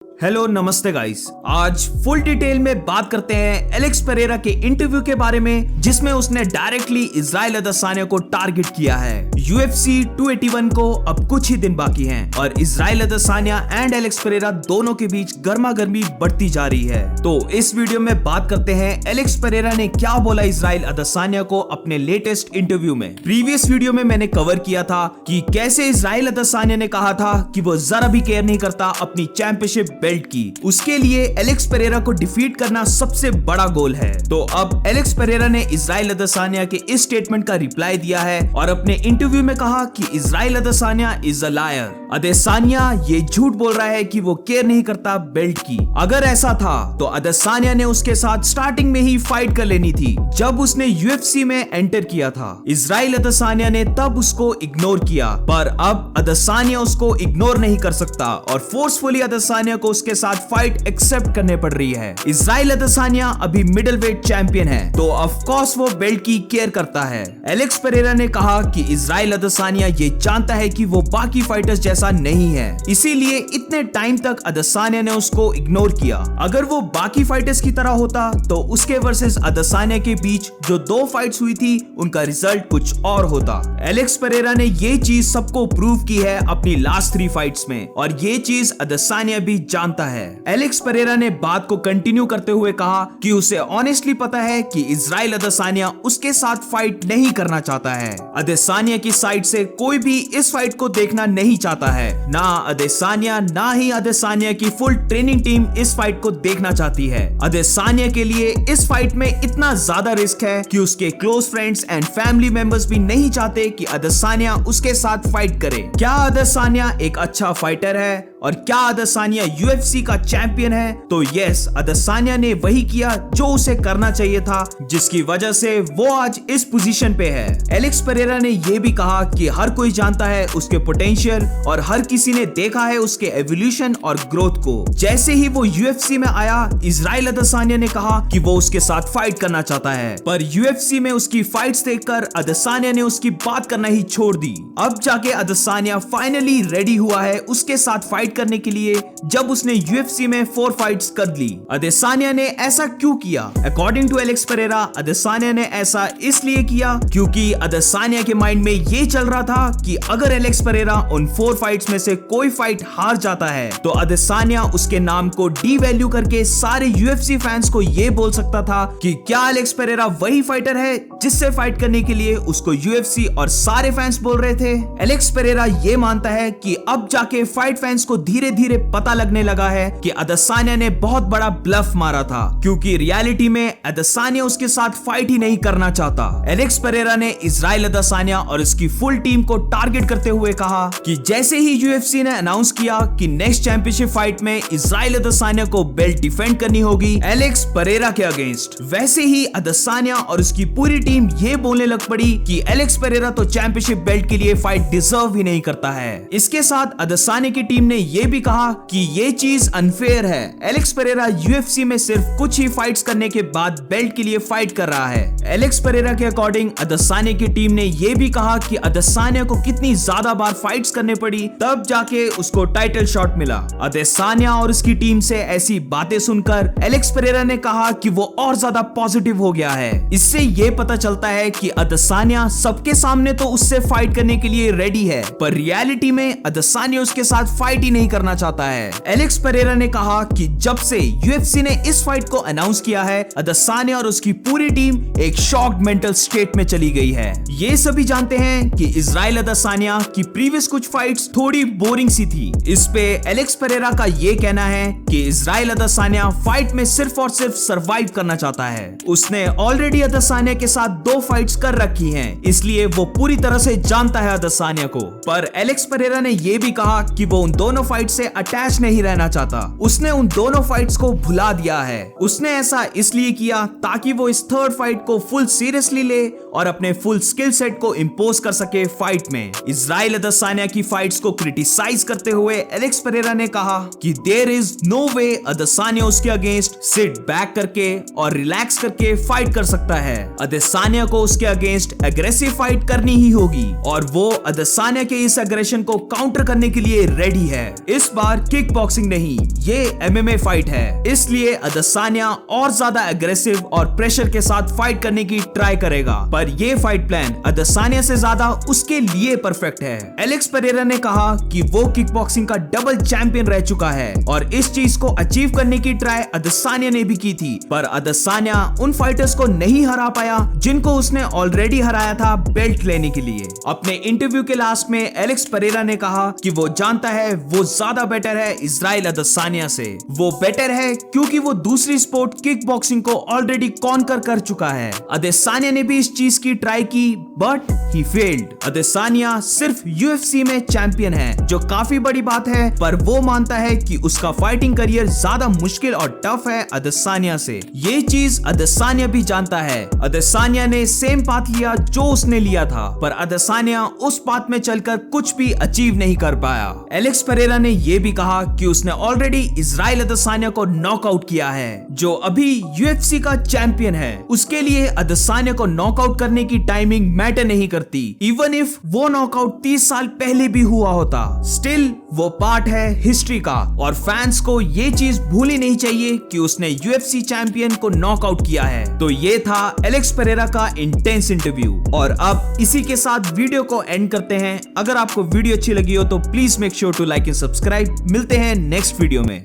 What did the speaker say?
Hello नमस्ते guys. आज full detail में बात करते हैं एलेक्स पेरेरा के इंटरव्यू के बारे में, जिसमें उसने डायरेक्टली इजराइल अदसानिया को टारगेट किया है। UFC 281 को अब कुछ ही दिन बाकी हैं और इजराइल अदसानिया एंड एलेक्स पेरेरा दोनों के बीच गर्मा गर्मी बढ़ती जा रही है। तो इस वीडियो में बात करते हैं एलेक्स पेरेरा ने क्या बोला इजराइल अदसानिया को अपने लेटेस्ट इंटरव्यू में। प्रीवियस वीडियो में मैंने कवर किया था कि कैसे इजराइल अदसानिया ने कहा था कि वो जरा भी केयर नहीं करता अपनी चैंपियनशिप बेल्ट की, उसके लिए एलेक्स पेरेरा को डिफीट करना सबसे बड़ा गोल है। तो अब एलेक्स पेरेरा ने इजराइल अदसानिया के इस स्टेटमेंट का रिप्लाई दिया है और अपने इंटरव्यू में कहा कि इजराइल अदसानिया इज अ लायर। अदसानिया ये झूठ बोल रहा है कि वो केयर नहीं करता बेल्ट की। अगर ऐसा था तो अदसानिया ने उसके साथ स्टार्टिंग में ही फाइट कर लेनी थी जब उसने UFC में एंटर किया था। इजराइल अदसानिया ने तब उसको इग्नोर किया, पर अब अदसानिया उसको इग्नोर नहीं कर सकता और फोर्सफुली अदसानिया को उसके साथ फाइट एक्सेप्ट करने पड़ रही है। इजराइल अदसानिया अभी मिडिल वेट चैंपियन है, तो ऑफ कोर्स वो बेल्ट की केयर करता है। एलेक्स पेरेरा ने कहा कि इजराइल अदसानिया ये जानता है कि वो बाकी फाइटर्स जैसा नहीं है, इसीलिए इतने टाइम तक अदसानिया ने उसको इग्नोर किया। अगर वो बाकी फाइटर्स की तरह होता तो उसके वर्सेस अदसानिया के बीच जो 2 फाइट्स हुई थी उनका रिजल्ट कुछ और होता। एलेक्स पेरेरा ने ये चीज सबको प्रूव की है अपनी लास्ट 3 फाइट्स में, और ये चीज अदसानिया भी जानता है। एलेक्स पेरेरा ने बात को कंटिन्यू करते हुए कहा कि उसे ऑनेस्टली पता है कि इजराइल अदसानिया उसके साथ फाइट नहीं करना चाहता है। अदसानिया की साइड से कोई भी इस फाइट को देखना नहीं चाहता है। ना अदसानिया ना ही अदसानिया की फुल ट्रेनिंग टीम इस फाइट को देखना चाहती है। अदसानिया के लिए इस फाइट में इतना ज्यादा रिस्क है कि उसके close friends and family members भी नहीं चाहते कि अदसानिया उसके साथ फाइट करे। क्या अदसानिया एक अच्छा फाइटर है और क्या अदसानिया UFC का चैंपियन है? तो यस, अदसानिया ने वही किया जो उसे करना चाहिए था, जिसकी वजह से वो आज इस पोजीशन पे है। एलेक्स पेरेरा ने ये भी कहा कि हर कोई जानता है उसके पोटेंशियल और हर किसी ने देखा है उसके एवोल्यूशन और ग्रोथ को। जैसे ही वो UFC में आया, इजराइल अदसानिया ने कहा कि वो उसके साथ फाइट करना चाहता है, पर UFC में उसकी फाइट्स देखकर अदसानिया ने उसकी बात करना ही छोड़ दी। अब जाके अदसानिया फाइनली रेडी हुआ है उसके साथ फाइट करने के लिए, जब उसने UFC में 4 फाइट्स कर ली। अदसानिया ने ऐसा क्यों किया? According to Alex Pereira, Adesanya ने ऐसा इसलिए किया क्योंकि अदसानिया के माइंड में ये चल रहा था कि अगर एलेक्स पेरेरा उन 4 फाइट्स में से कोई फाइट हार जाता है तो अदसानिया उसके नाम को डीवैल्यू करके सारे UFC फैंस को ये बोल सकता था कि क्या एलेक्स पेरेरा वही फाइटर है जिससे फाइट करने के लिए उसको UFC और सारे फैंस बोल रहे थे। एलेक्स पेरेरा ये मानता है कि अब जाके फाइट फैंस को धीरे धीरे पता लगने लगा है कि अदसानिया ने बहुत बड़ा ब्लफ मारा था, क्योंकि रियलिटी में अदसानिया उसके साथ फाइट ही नहीं करना चाहता। एलेक्स पेरेरा ने इजराइल अदसानिया और उसकी फुल टीम को टारगेट करते हुए कहा कि जैसे ही UFC ने अनाउंस किया कि नेक्स्ट चैंपियनशिप फाइट में इजराइल अदसानिया को बेल्ट डिफेंड करनी होगी एलेक्स पेरेरा के अगेंस्ट, वैसे ही अदसानिया और उसकी पूरी टीम ये बोलने लग पड़ी कि एलेक्स पेरेरा तो चैंपियनशिप बेल्ट के लिए फाइट डिजर्व ही नहीं करता है। इसके साथ अदसानिया की टीम ने ये भी कहा कि ये चीज अनफेयर है। एलेक्स पेरेरा UFC में सिर्फ कुछ ही फाइट्स करने के बाद बेल्ट के लिए फाइट कर रहा है। एलेक्स पेरेरा के अकॉर्डिंग अदसानिया की टीम ने ये भी कहा कि अदसानिया को कितनी ज्यादा बार फाइट्स करने पड़ी तब जाके उसको टाइटल शॉट मिला। अदसानिया और उसकी टीम से ऐसी बातें सुनकर एलेक्स पेरेरा ने कहा कि वो और ज्यादा पॉजिटिव हो गया है। इससे ये पता चलता है कि अदसानिया सबके सामने तो उससे फाइट करने के लिए रेडी है, पर रियलिटी में अदसानिया उसके साथ फाइट ही नहीं करना चाहता है। एलेक्स पेरेरा ने कहा कि जब से UFC ने इस फाइट को अनाउंस किया है, अदसानिया और उसकी पूरी टीम एक शॉक्ड मेंटल स्टेट में चली गई है। ये सभी जानते हैं कि इजराइल अदसानिया की प्रीवियस कुछ फाइट्स थोड़ी बोरिंग सी थी। इस पे एलेक्स पेरेरा का ये कहना है कि इजराइल अदसानिया फाइट में सिर्फ और सिर्फ सरवाइव करना चाहता है। उसने ऑलरेडी अदसानिया के साथ 2 फाइट्स कर रखी हैं, इसलिए वो पूरी तरह से जानता है अदसानिया को। पर एलेक्स पेरेरा ने ये भी कहा कि वो उन दोनों फाइट से अटैच नहीं रहना चाहता। उसने उन दोनों फाइट्स को भुला दिया है। उसने ऐसा इसलिए किया ताकि वो इस 3rd फाइट को फुल सीरियसली ले और अपने फुल स्किल सेट को इंपोज कर सके फाइट में। इजराइल अदसानिया की फाइट्स को क्रिटिसाइज करते हुए एलेक्स पेरेरा ने कहा कि there is no way Adesanya उसके अगेंस्ट सिट बैक करके और रिलैक्स करके फाइट कर सकता है। अदसानिया को उसके अगेंस्ट एग्रेसिव फाइट करनी ही होगी और वो अदसानिया के इस एग्रेशन को काउंटर करने के लिए रेडी है। इस बार किक बॉक्सिंग नहीं, ये एमएमए फाइट है, इसलिए अदसानिया और ज्यादा एग्रेसिव और प्रेशर के साथ फाइट करने की ट्राई करेगा, पर ये फाइट प्लान अदसानिया से ज्यादा उसके लिए परफेक्ट है। एलेक्स पेरेरा ने कहा कि वो किक बॉक्सिंग का डबल चैंपियन रह चुका है और इस चीज को अचीव करने की ट्राई अदसानिया ने भी की थी, पर अदसानिया उन फाइटर्स को नहीं हरा पाया जिनको उसने ऑलरेडी हराया था बेल्ट लेने के लिए। अपने इंटरव्यू के लास्ट में एलेक्स पेरेरा ने कहा कि वो जानता है वो ज्यादा बेटर है इजराइल अदसानिया से। वो बेटर है क्योंकि वो दूसरी स्पोर्ट किक बॉक्सिंग को ऑलरेडी कॉन्कर कर चुका है। अदसानिया ने भी इस चीज की ट्राई की बट ही फेल्ड। अदसानिया सिर्फ यूएफसी में चैंपियन है, जो काफी बड़ी बात है, पर वो मानता है कि उसका फाइटिंग करियर ज्यादा मुश्किल और टफ है अदसानिया से। ये चीज अदसानिया भी जानता है। अदसानिया ने सेम पाथ लिया जो उसने लिया था, पर अदसानिया उस पाथ में चलकर कुछ भी अचीव नहीं कर पाया। एलेक्स पेरेरा ने यह भी कहा कि उसने ऑलरेडी इजराइल अदसानिया को नॉकआउट किया है, जो अभी यूएफसी का चैंपियन है। उसके लिए अदसानिया को नॉकआउट करने की टाइमिंग मैटर नहीं करती। इवन इफ वो नॉकआउट 30 साल पहले भी हुआ होता, स्टिल वो पार्ट है हिस्ट्री का और फैंस को ये चीज भूलनी नहीं चाहिए कि उसने यूएफसी चैंपियन को नॉकआउट किया है। तो ये था एलेक्स पेरेरा का इंटेंस इंटरव्यू और अब इसी के साथ वीडियो को एंड करते हैं। अगर आपको वीडियो अच्छी लगी हो तो please make sure to like and subscribe. मिलते हैं नेक्स्ट वीडियो में।